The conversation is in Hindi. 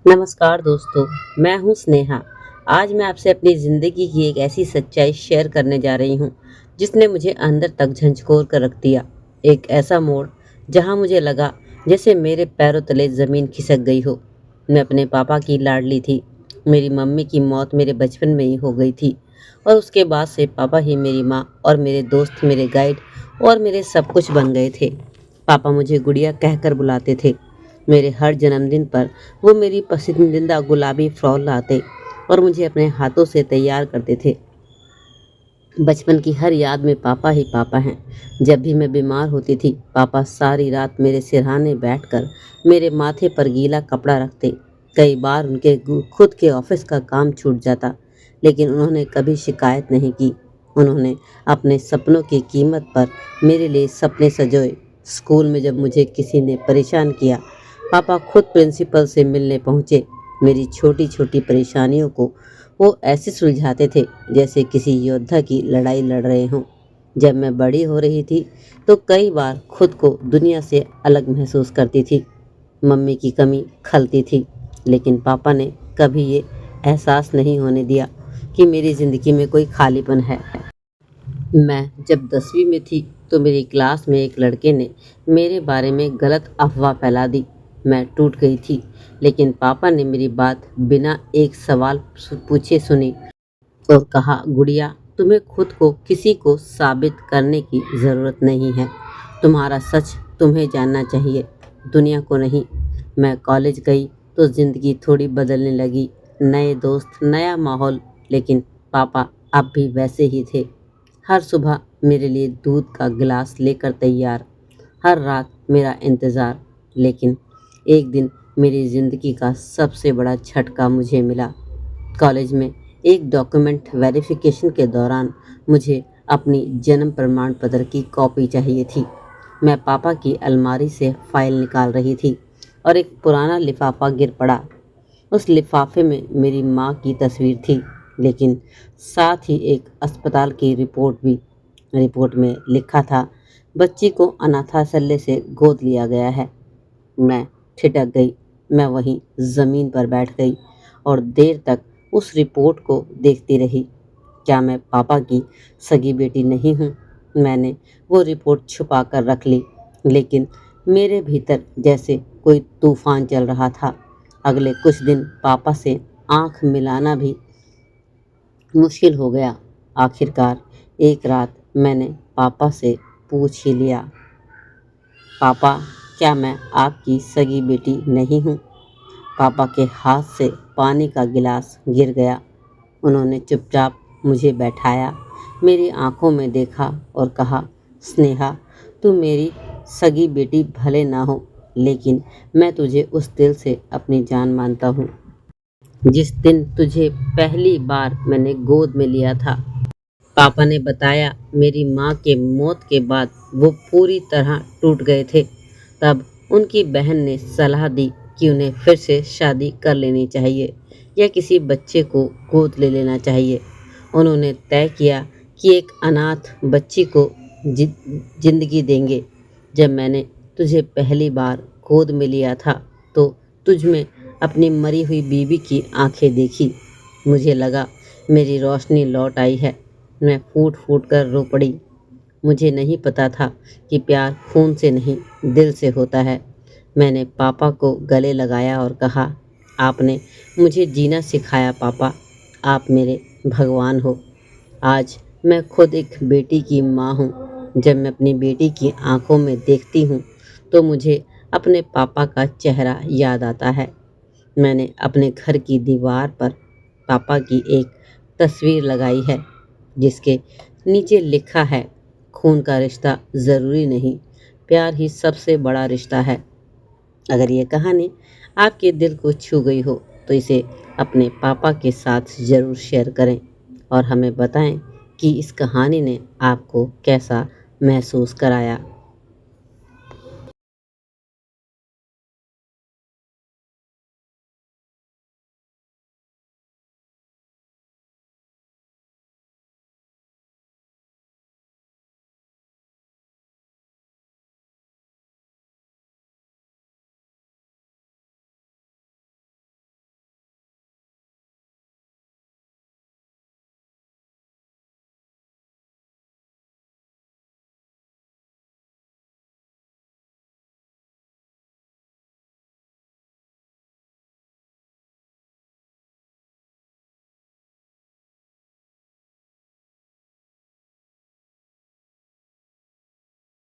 नमस्कार दोस्तों, मैं हूँ स्नेहा। आज मैं आपसे अपनी ज़िंदगी की एक ऐसी सच्चाई शेयर करने जा रही हूँ, जिसने मुझे अंदर तक झंझोर कर रख दिया। एक ऐसा मोड़, जहाँ मुझे लगा जैसे मेरे पैरों तले ज़मीन खिसक गई हो। मैं अपने पापा की लाडली थी। मेरी मम्मी की मौत मेरे बचपन में ही हो गई थी और उसके बाद से पापा ही मेरी माँ और मेरे दोस्त, मेरे गाइड और मेरे सब कुछ बन गए थे। पापा मुझे गुड़िया कहकर बुलाते थे। मेरे हर जन्मदिन पर वो मेरी पसंदीदा गुलाबी फ्रॉक लाते और मुझे अपने हाथों से तैयार करते थे। बचपन की हर याद में पापा ही पापा हैं। जब भी मैं बीमार होती थी, पापा सारी रात मेरे सिरहाने बैठकर मेरे माथे पर गीला कपड़ा रखते। कई बार उनके खुद के ऑफिस का काम छूट जाता, लेकिन उन्होंने कभी शिकायत नहीं की। उन्होंने अपने सपनों की कीमत पर मेरे लिए सपने सजोए। स्कूल में जब मुझे किसी ने परेशान किया, पापा खुद प्रिंसिपल से मिलने पहुंचे। मेरी छोटी छोटी परेशानियों को वो ऐसे सुलझाते थे जैसे किसी योद्धा की लड़ाई लड़ रहे हों। जब मैं बड़ी हो रही थी, तो कई बार खुद को दुनिया से अलग महसूस करती थी। मम्मी की कमी खलती थी, लेकिन पापा ने कभी ये एहसास नहीं होने दिया कि मेरी ज़िंदगी में कोई खालीपन है। मैं जब 10वीं में थी, तो मेरी क्लास में एक लड़के ने मेरे बारे में गलत अफवाह फैला दी। मैं टूट गई थी, लेकिन पापा ने मेरी बात बिना एक सवाल पूछे सुनी और कहा, गुड़िया, तुम्हें खुद को किसी को साबित करने की ज़रूरत नहीं है। तुम्हारा सच तुम्हें जानना चाहिए, दुनिया को नहीं। मैं कॉलेज गई तो ज़िंदगी थोड़ी बदलने लगी। नए दोस्त, नया माहौल, लेकिन पापा अब भी वैसे ही थे। हर सुबह मेरे लिए दूध का गिलास लेकर तैयार, हर रात मेरा इंतज़ार। लेकिन एक दिन मेरी ज़िंदगी का सबसे बड़ा झटका मुझे मिला। कॉलेज में एक डॉक्यूमेंट वेरिफिकेशन के दौरान मुझे अपनी जन्म प्रमाण पत्र की कॉपी चाहिए थी। मैं पापा की अलमारी से फाइल निकाल रही थी और एक पुराना लिफाफा गिर पड़ा। उस लिफाफे में मेरी माँ की तस्वीर थी, लेकिन साथ ही एक अस्पताल की रिपोर्ट भी। रिपोर्ट में लिखा था, बच्ची को अनाथालय से गोद लिया गया है। मैं ठिठक गई। मैं वहीं ज़मीन पर बैठ गई और देर तक उस रिपोर्ट को देखती रही। क्या मैं पापा की सगी बेटी नहीं हूँ? मैंने वो रिपोर्ट छुपा कर रख ली, लेकिन मेरे भीतर जैसे कोई तूफान चल रहा था। अगले कुछ दिन पापा से आंख मिलाना भी मुश्किल हो गया। आखिरकार एक रात मैंने पापा से पूछ ही लिया, पापा, क्या मैं आपकी सगी बेटी नहीं हूँ? पापा के हाथ से पानी का गिलास गिर गया। उन्होंने चुपचाप मुझे बैठाया, मेरी आंखों में देखा और कहा, स्नेहा, तू मेरी सगी बेटी भले ना हो, लेकिन मैं तुझे उस दिल से अपनी जान मानता हूँ जिस दिन तुझे पहली बार मैंने गोद में लिया था। पापा ने बताया, मेरी माँ के मौत के बाद वो पूरी तरह टूट गए थे। तब उनकी बहन ने सलाह दी कि उन्हें फिर से शादी कर लेनी चाहिए या किसी बच्चे को गोद ले लेना चाहिए। उन्होंने तय किया कि एक अनाथ बच्ची को जिंदगी देंगे। जब मैंने तुझे पहली बार गोद में लिया था, तो तुझ में अपनी मरी हुई बीवी की आंखें देखी। मुझे लगा मेरी रोशनी लौट आई है। मैं फूट फूट कर रो पड़ी। मुझे नहीं पता था कि प्यार खून से नहीं, दिल से होता है। मैंने पापा को गले लगाया और कहा, आपने मुझे जीना सिखाया पापा, आप मेरे भगवान हो। आज मैं खुद एक बेटी की माँ हूँ। जब मैं अपनी बेटी की आंखों में देखती हूँ, तो मुझे अपने पापा का चेहरा याद आता है। मैंने अपने घर की दीवार पर पापा की एक तस्वीर लगाई है, जिसके नीचे लिखा है, खून का रिश्ता ज़रूरी नहीं, प्यार ही सबसे बड़ा रिश्ता है। अगर ये कहानी आपके दिल को छू गई हो, तो इसे अपने पापा के साथ ज़रूर शेयर करें और हमें बताएं कि इस कहानी ने आपको कैसा महसूस कराया।